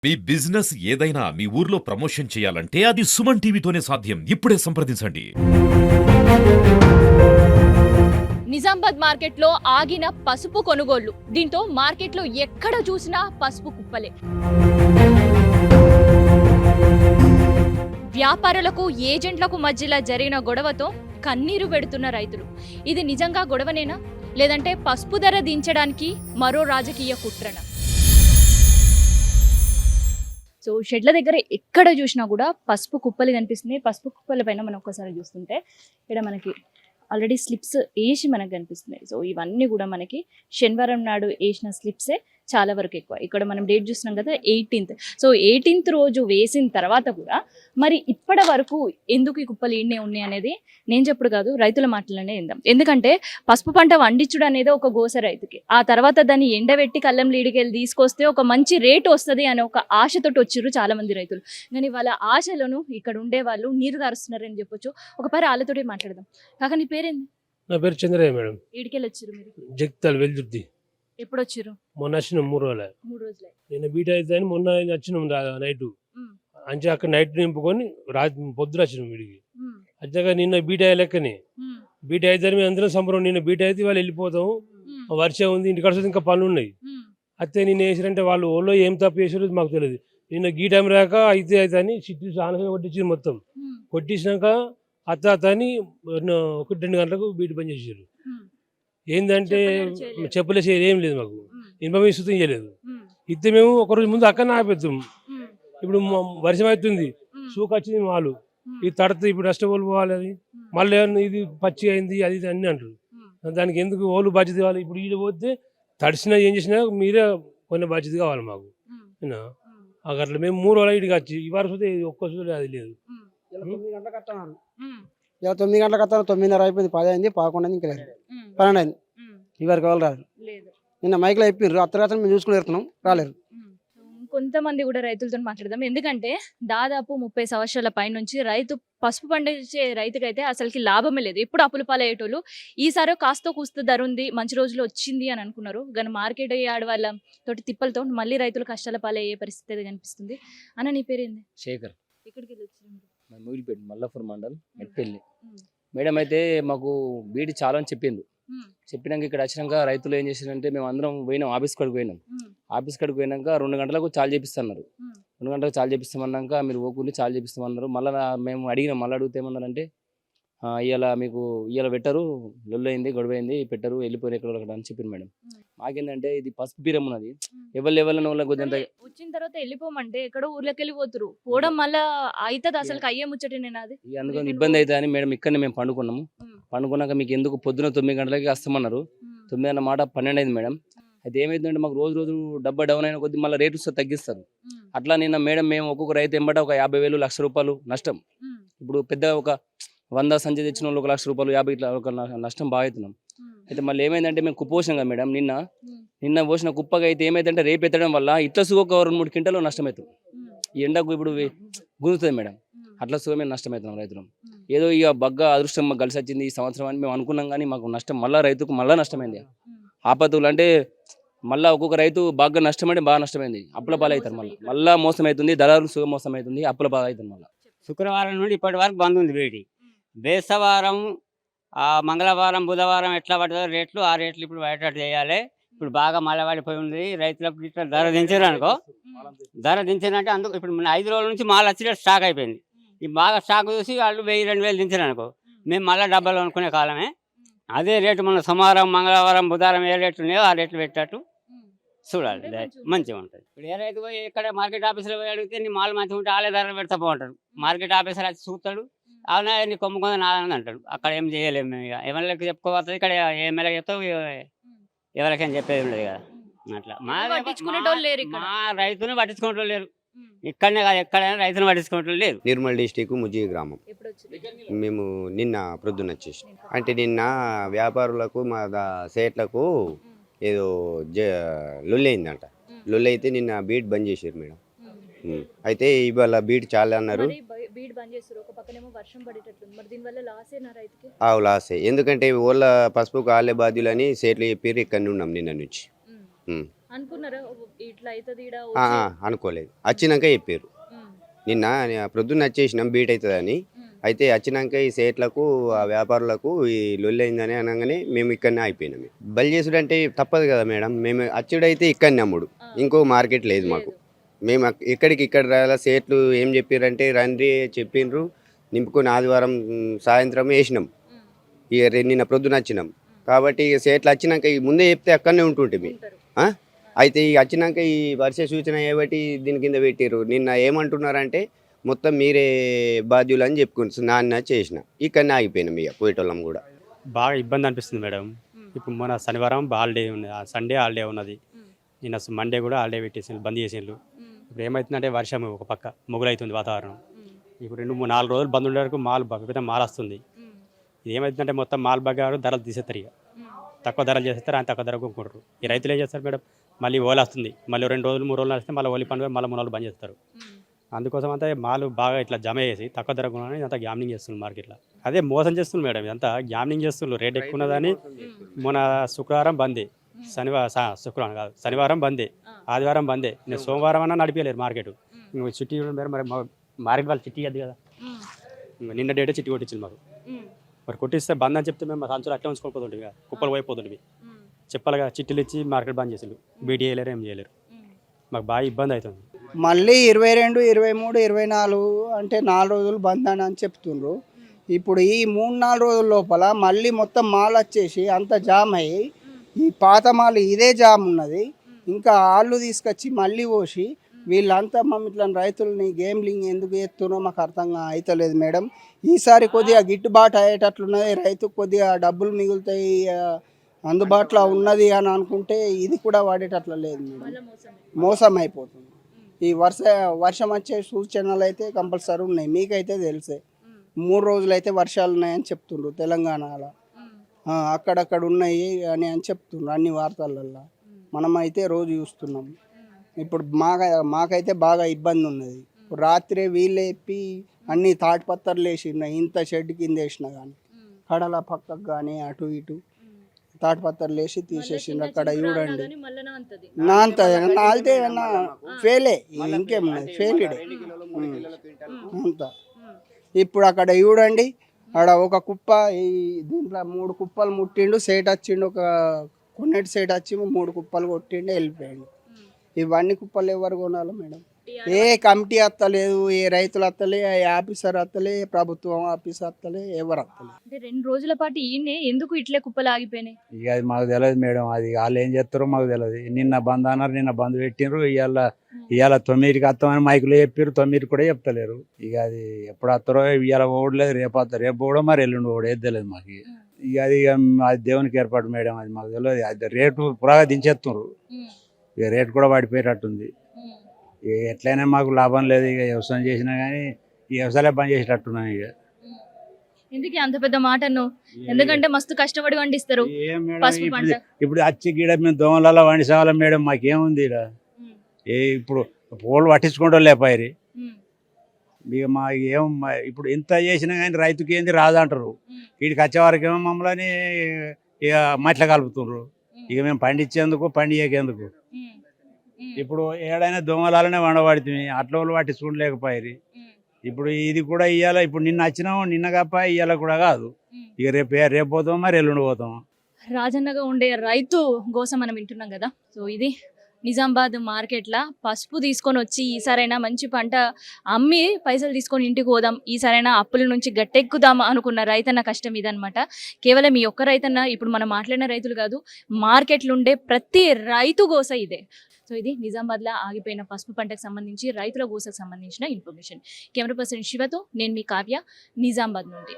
మీ business ఏదైనా మీ ఊర్లో promotion చేయాలంటే అది సుమన్ టీవీతోనే సాధ్యం. ఇప్పుడే సంప్రదించండి. నిజామాబాద్ మార్కెట్లో ఆగిన పసుపు కొనుగోళ్లు. దీంతో మార్కెట్లో ఎక్కడ చూసినా పసుపు కుప్పలే. వ్యాపారులకు ఏజెంట్లకు మధ్యలో జరిగిన గొడవతో కన్నీరు పెడుతున్న రైతులు. ఇది నిజంగా గొడవనేనా, లేదంటే పసుపు ధర దించడానికి మరో రాజకీయ కుట్రనా? సో షెడ్ల దగ్గర ఎక్కడ చూసినా కూడా పసుపు కుప్పలు కనిపిస్తున్నాయి. పసుపు కుప్పల పైన మనం ఒక్కసారి చూస్తుంటే ఇక్కడ మనకి ఆల్రెడీ స్లిప్స్ వేసి మనకు కనిపిస్తున్నాయి. సో ఇవన్నీ కూడా మనకి శనివారం నాడు వేసిన స్లిప్సే చాలా వరకు ఎక్కువ. ఇక్కడ మనం డేట్ చూస్తున్నాం కదా, 18th. సో 18th రోజు వేసిన తర్వాత కూడా మరి ఇప్పటి వరకు ఎందుకు ఈ కుప్పలు ఈడనే ఉన్నాయి అనేది నేను చెప్పుడు కాదు, రైతుల మాటలనే విందాం. ఎందుకంటే పసుపు పంట వండించడం అనేది ఒక గోస రైతుకి. ఆ తర్వాత దాన్ని ఎండబెట్టి కళ్ళం లీడికెళ్ళి తీసుకొస్తే ఒక మంచి రేటు వస్తుంది అనే ఒక ఆశతోటి వచ్చిర్రు చాలా మంది రైతులు. కానీ వాళ్ళ ఆశలను ఇక్కడ ఉండే వాళ్ళు నీరు గారుస్తున్నారని చెప్పొచ్చు. ఒకసారి వాళ్ళతోటి మాట్లాడదాం. కాక నీ పేరేంది? నా పేరు చంద్రయ్య మేడం. ఈడికెళ్ళి వచ్చిర్రు మీరు? జగిత్యాల వెల్దుర్తి. ఎప్పుడు వచ్చిర్రు? మొన్న వచ్చినాం 3 రోజులు. 3 రోజులే. నిన్న బీట అయితే అని మొన్న వచ్చినాం నైట్. అంచే అక్కడ నైట్ నింపుకొని రాత్రి పొద్దున వచ్చినాం వీడికి. వచ్చాక నిన్న బీట లెక్కనే బీట అయితే మేము అందరం సంబరం. నిన్న బీట అయితే వాళ్ళు వెళ్ళిపోతాము, వర్షం ఉంది, ఇంటికాడ ఇంకా పనులు ఉన్నాయి. అయితే నిన్న వేసారంటే వాళ్ళు ఓలో ఏం తప్పు చేసారో మాకు తెలియదు. నిన్న గీ టైం రాక అయితే అని సిట్టి ఆనగా కొట్టించింది మొత్తం. కొట్టించినాక అత్త అని 1-2 గంటలకు బీట పని చేసారు. ఏంటంటే చెప్పలే ఏం లేదు, మాకు ఇన్ఫర్మేషన్ చేయలేదు. ఇస్తే మేము ఒకరోజు ముందు అక్కడ ఆపేద్దాం. ఇప్పుడు వర్షం అవుతుంది, సూక్ వచ్చింది మాలు, ఇది తడితే ఇప్పుడు నష్టపోలు పోవాలి. అది మళ్ళీ ఇది పచ్చి అయింది అది ఇది అన్నీ అంటారు. దానికి ఎందుకు ఓళ్ళు బాధ్యత కావాలి? ఇప్పుడు ఈడ పోతే తడిసినా ఏం చేసినా మీరే కొన్ని బాధ్యత కావాలి మాకు. అట్లా మేము 3 రోజులు ఇటుకి వచ్చి ఈ వారం చూస్తే ఒక్క చూడలేదు, అది లేదు. 9 గంటలకు వస్తాను. ఇలా 9 గంటలకు వస్తాను, 9:30 అయిపోయింది, 10 అయింది, 11 అయింది, ఇంకా లేదు, 12 అయింది. ఇవరకు వాళ్ళు రారు. నిన్న మైక్లో అయిపోయారు, అత్తరాత్రి మేము చూసుకుని వెళ్తున్నాం, రాలేరు. కొంతమంది కూడా రైతులతో మాట్లాడదాం. ఎందుకంటే దాదాపు 30 సంవత్సరాల పై నుంచి రైతు పసుపు పండించే రైతుకైతే అసలుకి లాభమే లేదు. ఎప్పుడు అప్పులు పాలయ్యేటోళ్ళు. ఈసారి కాస్త కూస్త ధర ఉంది, మంచి రోజులు వచ్చింది అని అనుకున్నారు. కానీ మార్కెట్ యార్డ్ వాళ్ళ తోటి తిప్పలతో మళ్ళీ రైతులు కష్టాల పాలయ్యే పరిస్థితి కనిపిస్తుంది. అన్న నీ పేరేంది? శేఖర్. ఎక్కడికి వెళ్ళి వచ్చింది? మూగిలిపేట మల్లాపూర్ మండల్ మెట్పల్లి. మేడం అయితే మాకు బీడి చాలా అని చెప్పిండు. చెప్పినాక ఇక్కడ వచ్చినాక రైతులు ఏం చేశారంటే మేము అందరం పోయినాం, ఆఫీస్ కాడికి పోయినాం. ఆఫీస్ కాడికి పోయినాక 2 గంటలకు చాలు చేపిస్తున్నారు. 2 గంటలకు చాలు చేపిస్తామన్నాక మీరు ఓకుని చాలు చేపిస్తామన్నారు. మళ్ళీ మేము అడిగినాం, మళ్ళీ అడిగితే ఏమన్నారంటే ఇవాళ మీకు ఇవాళ పెట్టరు, లొల్లైంది, గొడవైంది, పెట్టరు, వెళ్ళిపోయిన ఎక్కడ అని చెప్పింది మేడం. మాకేందంటే ఇది పసుపు పీరం ఉన్నది, ఎవరిని వచ్చిన తర్వాత వెళ్ళిపోమంటే ఎక్కడో ఊర్లోకి వెళ్ళిపోతురు పోవడం మళ్ళీ అవుతుంది. అసలు అయ్యే ముచ్చటేనా అది? అందుకని ఇబ్బంది అవుతుంది అని మేడం ఇక్కడనే మేము పండుకున్నాము. పండుకున్నాక మీకు ఎందుకు పొద్దున 9 గంటలకి వస్తామన్నారు. 9 అన్న మాట 12 అయింది మేడం. అయితే ఏమైందంటే మాకు రోజు డబ్బా డౌన్ అయిన కొద్ది మళ్ళీ రేటు తగ్గిస్తారు. అట్లా నిన్న మేడం మేము ఒక్కొక్క రైతు ఎంబట ఒక 50,000 1,00,000 రూపాయలు నష్టం. ఇప్పుడు పెద్ద ఒక 100 సంచి తెచ్చిన వాళ్ళు 1,00,000 రూపాయలు 50 ఇట్లా ఒక నష్టం బాగా అవుతున్నాం. అయితే మళ్ళీ ఏమైందంటే మేము కుప్పోసాం కదా మేడం. నిన్న పోసిన కుప్పగా అయితే ఏమైందంటే రేపు ఎత్తడం వల్ల ఇట్లా సుగ ఒక 2-3 క్వింటాలు నష్టం అవుతుంది. ఈ ఎండకు ఇప్పుడు గుంజుతుంది మేడం. అట్లా సుగ మేము నష్టం అవుతున్నాం రైతులం. ఏదో ఇక బగ్గా అదృష్టం మాకు కలిసి వచ్చింది ఈ సంవత్సరం అని మేము అనుకున్నాం. కానీ మాకు నష్టం మళ్ళీ రైతుకు మళ్ళీ నష్టమైంది. ఆపత్తులు అంటే మళ్ళీ ఒక్కొక్క రైతు బాగా నష్టమైంది, బాగా నష్టమైంది, అప్పుల పాలు అవుతారు. మళ్ళీ మోసం అవుతుంది, దళారు సుగ మోసం అవుతుంది, అప్పుల పాలు అవుతుంది. మళ్ళీ శుక్రవారం నుండి ఇప్పటి వరకు బంద్ ఉంది వేడి. బేస్తవారం, మంగళవారం, బుధవారం ఎట్లా పడుతుందో రేట్లు ఆ రేట్లు ఇప్పుడు బయట చేయాలి. ఇప్పుడు బాగా మళ్ళీ పడిపోయి ఉంది. రైతులకు ఇట్లా ధర దించారు అనుకో, ధర దించారంటే అందుకు ఇప్పుడు 5 రోజుల నుంచి మాల్ వచ్చి స్టాక్ అయిపోయింది. ఈ బాగా స్టాక్ చూసి వాళ్ళు 1000-2000 దించారు అనుకో, మేము మళ్ళీ డబ్బాలు అనుకునే కాలమే. అదే రేటు మన సోమవారం, మంగళవారం, బుధవారం ఏ రేట్లు ఉన్నాయో ఆ రేట్లు పెట్టేట్టు చూడాలి, మంచిగా ఉంటుంది. ఇప్పుడు ఏ రైతు పోయి ఇక్కడ మార్కెట్ ఆఫీసులో పోయి అడిగితే నీ మాల్ మంచిగా ఉంటే వాళ్ళే ధరలు పెడతా బాగుంటాడు. మార్కెట్ ఆఫీసర్ వచ్చి చూస్తాడు, అవునా నీ కొమ్ముకుందా నాదని అంటాడు. అక్కడ ఏం చేయలేము మేము. ఇక ఎవరికి చెప్పుకోవచ్చు, ఇక్కడ ఎమ్మెల్యే చెప్తావు, ఎవరికైనా చెప్పేది ఉండదు కదా. అట్లా మా రైతుని పట్టించుకోవటం లేరు. ఇక్కడనే కాదు, ఎక్కడైనా రైతులు పట్టించుకోవటం లేదు. నిర్మల్ డిస్టిక్ ముజ్జి గ్రామం. మేము నిన్న ప్రొద్దున వచ్చేసి అంటే నిన్న వ్యాపారులకు మా సేట్లకు ఏదో లొల్లైందంట. లొల్లైతే నిన్న బీట్ బంద్ చేసారు మేడం. అయితే ఇవాళ బీట్ చాలా అన్నారు. లాసే, ఎందుకంటే వాళ్ళ పసుపు కాలే బాధ్యులని సేట్లు చెప్పారు. ఇక్కడ ఉన్నాం నిన్న నుంచి. అనుకున్నారా ఇట్లా అవుతుంది ఈడ ఆ, ఆ, అనుకోలేదు వచ్చినాక చెప్పారు. నిన్న ప్రొద్దున్న వచ్చేసినాం బీట్ అవుతుందని. అయితే వచ్చినాక ఈ సేట్లకు ఆ వ్యాపారులకు ఈ లొల్లి అయిందని అనగానే మేము ఇక్కడనే అయిపోయినాం. బలి చేసుడు అంటే తప్పదు కదా మేడం. మేము అచ్చుడైతే ఇక్కడనే అమ్ముడు, ఇంకో మార్కెట్ లేదు మాకు. మేము ఇక్కడికి ఇక్కడ రాయాల. సేట్లు ఏం చెప్పారంటే రండి చెప్పిండ్రు, నింపుకొని ఆదివారం సాయంత్రం వేసినాం. ఇక నిన్న ప్రొద్దున వచ్చినాం కాబట్టి ఇక సేట్లు వచ్చినాక ఈ ముందే చెప్తే అక్కడనే ఉంటుంటే అయితే ఈ వచ్చినాక ఈ వర్ష సూచన ఏబట్టి దీని కింద పెట్టారు. నిన్న ఏమంటున్నారంటే మొత్తం మీరే బాధ్యులు అని చెప్పుకుంటు నాన్న చేసిన ఇక్కడనే ఆగిపోయినాం ఇక పోయేటోళ్ళం కూడా. బాగా ఇబ్బంది అనిపిస్తుంది మేడం. ఇప్పుడు మన శనివారం హాలిడే ఉన్నది, సండే హాలిడే ఉన్నది. నిన్న మండే కూడా హాలిడే పెట్టేసి బంద్ చేసేళ్ళు. ఇప్పుడు ఏమవుతుందంటే వర్షం ఒక పక్క మొగులవుతుంది వాతావరణం. ఇప్పుడు 2-4 రోజులు బంద్ ఉండే వరకు మాల్ మాల్ వస్తుంది. ఇది ఏమవుతుందంటే మొత్తం మాల్ బగ్గారు ధరలు తీసేస్తారు. ఇక తక్కువ ధరలు చేస్తారు, ఆయన తక్కువ ధర కొనుక్కుంటారు. ఈ రైతులు ఏం చేస్తారు మేడం, మళ్ళీ ఓలి వస్తుంది, మళ్ళీ 2 రోజులు 3 రోజులు వస్తే మళ్ళీ ఓలి పండుగ మళ్ళీ 3 రోజులు బంద్ చేస్తారు. అందుకోసం అంతా మాలు బాగా ఇట్లా జమ చేసి తక్కువ ధర కొనాలని ఇదంతా గ్యామ్లింగ్ చేస్తుంది మార్కెట్లో. అదే మోసం చేస్తుంది మేడం, ఇదంతా గ్యామ్లింగ్ చేస్తున్నారు. రేట్ ఎక్కువ ఉన్నదని మన శుక్రవారం బందే, శుక్రవారం కాదు శనివారం బందే, ఆదివారం బందే. నేను సోమవారం అన్నా నడిపేయలేరు మార్కెట్. ఇంకో చిట్టి మరి మార్కెట్ వాళ్ళు చిట్టి అది కదా, నిన్న డేటే చిట్టి కొట్టించింది మాకు. మరి కొట్టిస్తే బంద్ అని చెప్తే మేము మా సంచులు అట్లా ఉంచుకోకపోతుంటే ఇక కుప్పలు పోయిపోతుంటే చెప్పాలిగా. చిట్టీలు ఇచ్చి మార్కెట్ బంద్ చేసారు, బీటీ చేయలేరు, ఏం చేయలేరు. మాకు బాగా ఇబ్బంది అవుతుంది. మళ్ళీ 22, 23, 24 అంటే 4 రోజులు బంద్ అని చెప్తుండ్రు. ఇప్పుడు ఈ 3-4 రోజుల లోపల మళ్ళీ మొత్తం మాల్ వచ్చేసి అంత జామ్ అయ్యి ఈ పాత మాల్ ఇదే జామ్ ఉన్నది. ఇంకా ఆళ్ళు తీసుకొచ్చి మళ్ళీ పోసి వీళ్ళంతా మేము ఇట్లా రైతులని గేమ్లింగ్ ఎందుకు చేస్తున్నారో మాకు అర్థం అవుతలేదు మేడం. ఈసారి కొద్దిగా గిట్టుబాటు అయ్యేటట్లున్నది, రైతుకు కొద్దిగా డబ్బులు మిగులుతాయి, అందుబాటులో ఉన్నది అని అనుకుంటే ఇది కూడా వాడేటట్లు లేదు మేడం. మోసం అయిపోతుంది. ఈ వర్షం వచ్చే సూచనలు అయితే కంపల్సరీ ఉన్నాయి. మీకైతే తెలిసే 3 రోజులు అయితే వర్షాలు ఉన్నాయని చెప్తుండ్రు తెలంగాణలో, అక్కడక్కడ ఉన్నాయి అని చెప్తుండ్రు అన్ని వార్తలలో. మనమైతే రోజు చూస్తున్నాం. ఇప్పుడు మాకైతే బాగా ఇబ్బంది ఉన్నది. ఇప్పుడు రాత్రే వీళ్ళు ఎప్పి అన్ని తాటిపత్తర్లు వేసినాయి. ఇంత షెడ్ కింద వేసినా కానీ కడల పక్కకు కానీ అటు ఇటు తాటిపత్తర్లు వేసి తీసేసిండ్రు. అక్కడ చూడండి నాలితే ఫెయిలే, ఇంకేమున్నది ఫెయిల్డే అంతా. ఇప్పుడు అక్కడ చూడండి, ఆడ ఒక కుప్ప, ఈ దీంట్లో 3 కుప్పలు ముట్టిండు. సేట్ వచ్చిండు, ఒక కొన్నిటి సేట్ వచ్చి 3 కుప్పలు కొట్టిండు, వెళ్ళిపోయిండు. ఇవన్నీ కుప్పలు ఎవరు కొనాలి మేడం? ఏ కమిటీ వస్తలేదు, ఏ రైతులు వస్తలే, ఏ ఆఫీసర్ వస్తలే, ప్రభుత్వం ఆఫీసర్ వస్తలే, ఎవరు వస్తలే. అంటే 2 రోజుల పాటు ఈయనే ఎందుకు ఇట్లే కుప్పలు ఆగిపోయినాయి? ఇక అది మాకు తెలియదు మేడం. అది వాళ్ళు ఏం చేస్తారో మాకు తెలియదు. నిన్న బంద్ అన్నారు, నిన్న బంద్ పెట్టినారు. ఇవాళ 9కి వస్తామని మైకులో చెప్పారు, 9 కూడా చెప్తలేరు. ఇక అది ఎప్పుడు వస్తారో ఇవాళ ఓడలేదు, రేపు వస్తారు, రేపు కూడా మరి ఎల్లుండి ఓడి ఏది తెలియదు మాకు. ఇక అది దేవునికి ఏర్పాటు మేడం, అది మాకు తెలియదు. అది రేటు పురాగా దించేస్తున్నారు. ఇక రేటు కూడా పడిపోయేటట్టుంది. ఎట్లయినా మాకు లాభం లేదు. ఇక వ్యవసాయం చేసినా కానీ ఈ వ్యవసాయం బంద్ చేసేటట్టున్నాను. ఇక ఎందుకు అంత పెద్ద మాట అన్నావు? ఎందుకంటే మస్తు కష్టపడి వండిస్తారు పసుపు పంట. ఇప్పుడు వచ్చి గీడ మేము దోమలలో వండిసేవాళ్ళం మేడం. మాకేముంది ఇక్కడ ఇప్పుడు పూలు పట్టించుకుంటూ లేపాయి. ఇక మా ఇప్పుడు ఇంత చేసినా కానీ రైతుకి ఏంది రాదంటారు. వీడికి వచ్చేవారికి ఏమో మమ్మల్ని ఇక మట్ల కలుపుతుండ్రు. ఇక మేము పండించేందుకు పండియకేందుకు. ఇప్పుడు ఏడైనా దోమలాలనే వండబడుతుంది, అట్ల వాళ్ళు పట్టించుకోలేకపోయారు. ఇప్పుడు ఇది కూడా ఇవాళ, ఇప్పుడు నిన్న వచ్చినాము, నిన్న కప్ప ఇవాళ కూడా కాదు. ఇక రేపు పోతాం, మరి ఎల్లుండి పోతాం. రాజన్నగా ఉండే రైతు కోసం మనం వింటున్నాం కదా. సో ఇది నిజామాబాద్ మార్కెట్లో పసుపు తీసుకొని వచ్చి ఈసారైనా మంచి పంట అమ్మి పైసలు తీసుకొని ఇంటికి పోదాం, ఈసారైనా అప్పుల నుంచి గట్టెక్కుదాం అనుకున్న రైతన్న కష్టం ఇదనమాట. కేవలం ఈ ఒక్క రైతన్న, ఇప్పుడు మనం మాట్లాడిన రైతులు కాదు, మార్కెట్లో ఉండే ప్రతి రైతు గోస ఇదే. సో ఇది నిజామాబాద్లో ఆగిపోయిన పసుపు పంటకు సంబంధించి రైతుల గోసకు సంబంధించిన ఇన్ఫర్మేషన్. కెమెరా పర్సన్ శివతో నేను మీ కావ్య, నిజామాబాద్ నుండి.